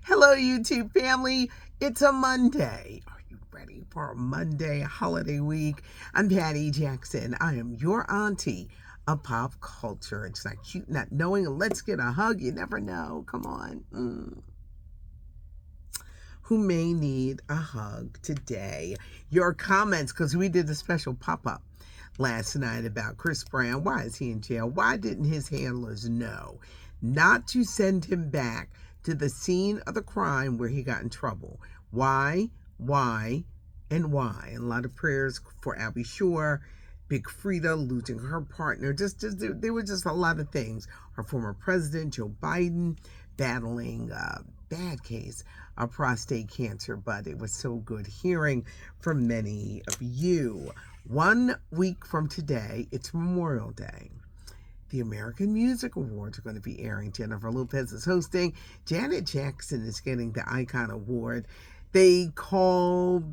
Hello, YouTube family. It's a Monday. Are you ready for a Monday holiday week? I'm Patty Jackson. I am your auntie of pop culture. It's not cute not knowing. Let's get a hug. You never know. Come on. Who may need a hug today? Your comments, because we did a special pop-up last night about Chris Brown. Why is he in jail? Why didn't his handlers know not to send him back to the scene of the crime where he got in trouble? Why, and why? And a lot of prayers for Albie Shore, Big Frida losing her partner. There were just a lot of things. Our former president, Joe Biden, battling a bad case of prostate cancer. But it was so good hearing from many of you. 1 week from today, it's Memorial Day. The American Music Awards are going to be airing. Jennifer Lopez is hosting. Janet Jackson is getting the Icon Award. They call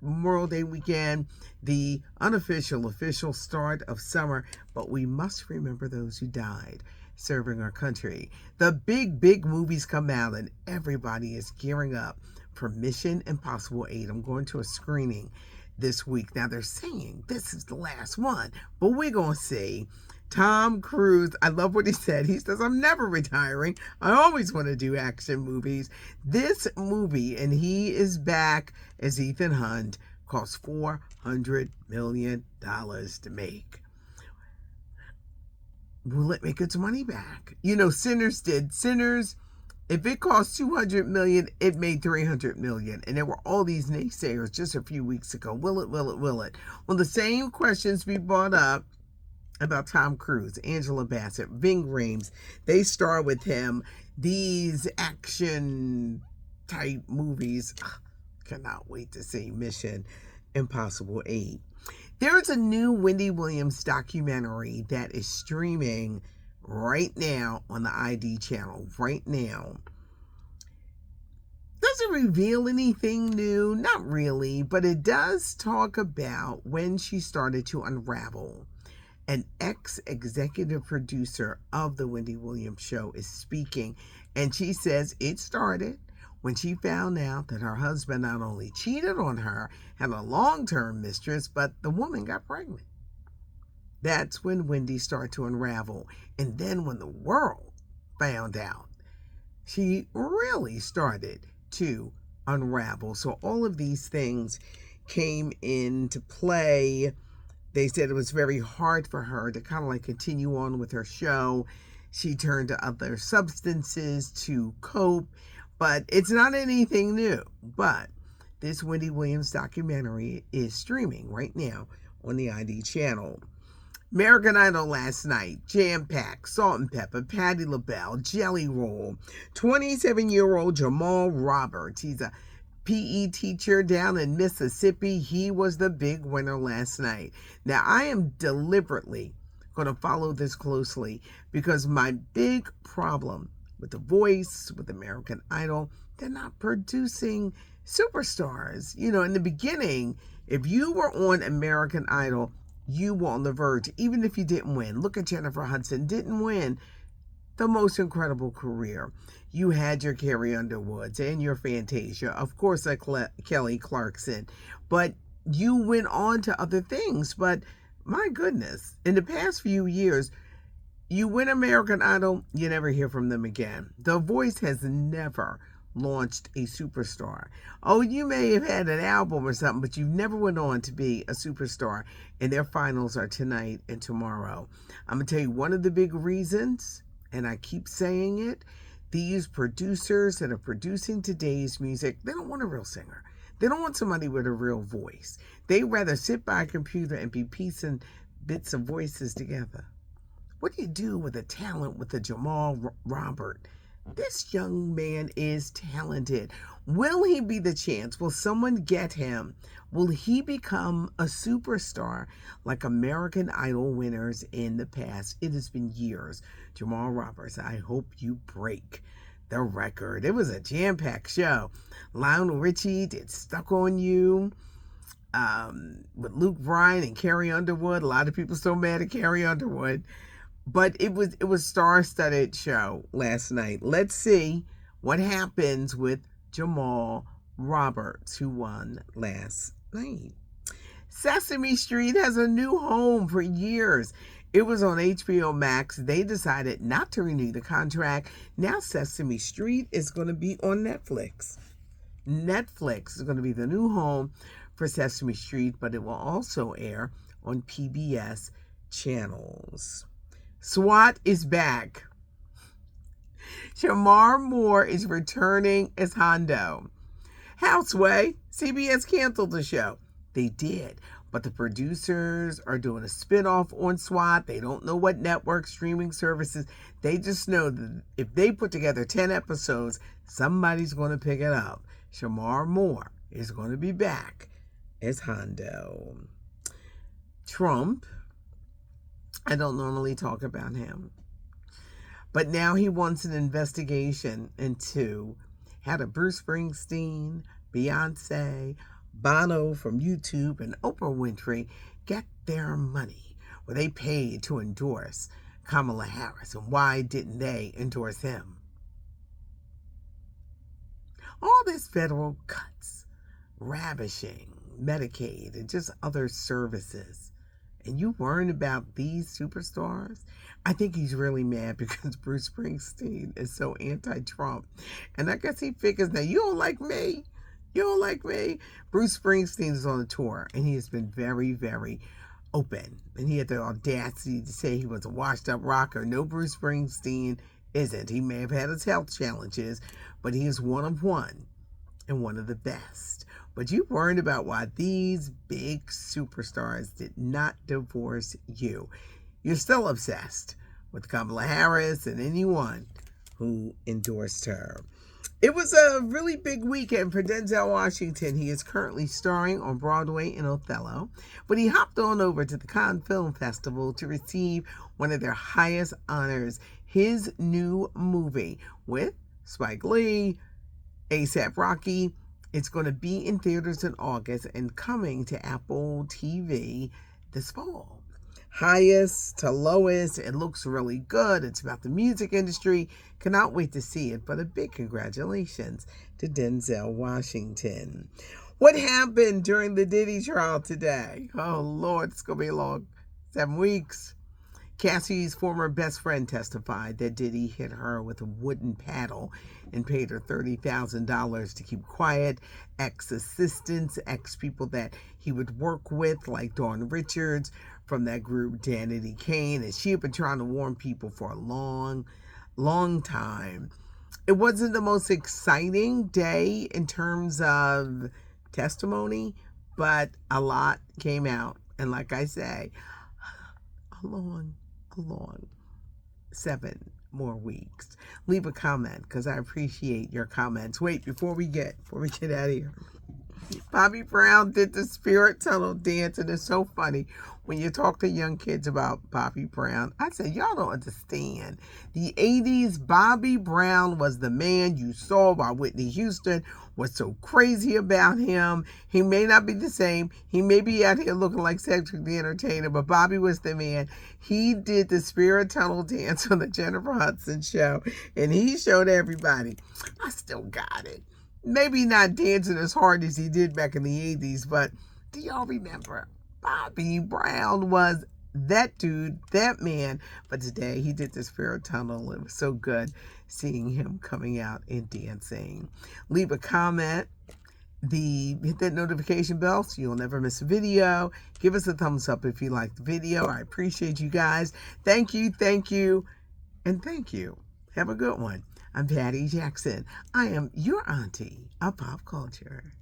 Memorial Day weekend the official start of summer, but we must remember those who died serving our country. The big movies come out and everybody is gearing up for Mission Impossible 8. I'm going to a screening this week. Now they're saying this is the last one, but we're going to see. Tom Cruise, I love what he said. He says, I'm never retiring. I always want to do action movies. This movie, and he is back as Ethan Hunt, cost $400 million to make. Will it make its money back? You know, Sinners did. Sinners, if it cost $200 million, it made $300 million. And there were all these naysayers just a few weeks ago. Will it? Well, the same questions we brought up about Tom Cruise, Angela Bassett, Ving Rhames, they star with him. These action type movies, cannot wait to see Mission Impossible 8. There's a new Wendy Williams documentary that is streaming right now on the ID channel, right now. Does it reveal anything new? Not really, but it does talk about when she started to unravel. An ex-executive producer of the Wendy Williams show is speaking, and she says it started when she found out that her husband not only cheated on her, had a long-term mistress, but the woman got pregnant. That's when Wendy started to unravel. And then when the world found out, she really started to unravel. So all of these things came into play. They said it was very hard for her to kind of like continue on with her show. She turned to other substances to cope, but it's not anything new. But this Wendy Williams documentary is streaming right now on the ID channel. American Idol last night, jam-packed, Salt and Pepper, Patti LaBelle, Jelly Roll, 27-year-old Jamal Roberts. He's a PE teacher down in Mississippi. He was the big winner last night. Now, I am deliberately going to follow this closely because my big problem with The Voice, with American Idol, they're not producing superstars. You know, in the beginning, if you were on American Idol, you were on the verge, even if you didn't win. Look at Jennifer Hudson, didn't win. The most incredible career. You had your Carrie Underwoods and your Fantasia, of course, Kelly Clarkson, but you went on to other things. But my goodness, in the past few years, you win American Idol, you never hear from them again. The Voice has never launched a superstar. Oh, you may have had an album or something, but you never went on to be a superstar. And their finals are tonight and tomorrow. I'm going to tell you one of the big reasons, and I keep saying it, these producers that are producing today's music, they don't want a real singer. They don't want somebody with a real voice. They rather sit by a computer and be piecing bits of voices together. What do you do with a talent with a Jamal Robert? This young man is talented. Will he be the chance? Will someone get him? Will he become a superstar like American Idol winners in the past? It has been years. Jamal Roberts, I hope you break the record. It was a jam-packed show. Lionel Richie did Stuck on You with Luke Bryan and Carrie Underwood. A lot of people still mad at Carrie Underwood. But it was star-studded show last night. Let's see What happens with Jamal Roberts, who won last night? Sesame Street has a new home for years. It was on HBO Max. They decided not to renew the contract. Now Sesame Street is going to be on Netflix. Netflix is going to be the new home for Sesame Street, but it will also air on PBS channels. SWAT is back. Shamar Moore is returning as Hondo. Houseway, CBS canceled the show. They did, but the producers are doing a spinoff on SWAT. They don't know what network streaming services. They just know that if they put together 10 episodes, somebody's going to pick it up. Shamar Moore is going to be back as Hondo. Trump, I don't normally talk about him, but now he wants an investigation into how did Bruce Springsteen, Beyonce, Bono from YouTube, and Oprah Winfrey get their money? Were they paid to endorse Kamala Harris, and why didn't they endorse him? All this federal cuts, ravishing Medicaid, and just other services. And you worrying about these superstars? I think he's really mad because Bruce Springsteen is so anti-Trump. And I guess he figures, now you don't like me. You don't like me. Bruce Springsteen is on a tour, and he has been very, very open. And he had the audacity to say he was a washed-up rocker. No, Bruce Springsteen isn't. He may have had his health challenges, but he is one of one and one of the best. But you worried about why these big superstars did not divorce you. You're still obsessed with Kamala Harris and anyone who endorsed her. It was a really big weekend for Denzel Washington. He is currently starring on Broadway in Othello, but he hopped on over to the Cannes Film Festival to receive one of their highest honors, his new movie with Spike Lee, A$AP Rocky. It's going to be in theaters in August and coming to Apple TV this fall. Highest to lowest, it looks really good. It's about the music industry. Cannot wait to see it, but a big congratulations to Denzel Washington. What happened during the Diddy trial today? Oh, Lord, it's going to be a long 7 weeks. Cassie's former best friend testified that Diddy hit her with a wooden paddle and paid her $30,000 to keep quiet. Ex-assistants, ex-people that he would work with, like Dawn Richards from that group Danity Kane, and she had been trying to warn people for a long, long time. It wasn't the most exciting day in terms of testimony, but a lot came out. And like I say, a long 7 more weeks. Leave a comment because I appreciate your comments. Wait, before we get out of here, Bobby Brown did the spirit tunnel dance, and it's so funny when you talk to young kids about Bobby Brown. I said, y'all don't understand. The 80s, Bobby Brown was the man you saw while Whitney Houston was so crazy about him. He may not be the same. He may be out here looking like Cedric the Entertainer, but Bobby was the man. He did the spirit tunnel dance on the Jennifer Hudson show, and he showed everybody. I still got it. Maybe not dancing as hard as he did back in the 80s, but do y'all remember? Bobby Brown was that dude, that man. But today he did the spirit tunnel. It was so good seeing him coming out and dancing. Leave a comment. Hit that notification bell so you'll never miss a video. Give us a thumbs up if you like the video. I appreciate you guys. Thank you, and thank you. Have a good one. I'm Patty Jackson. I am your auntie of pop culture.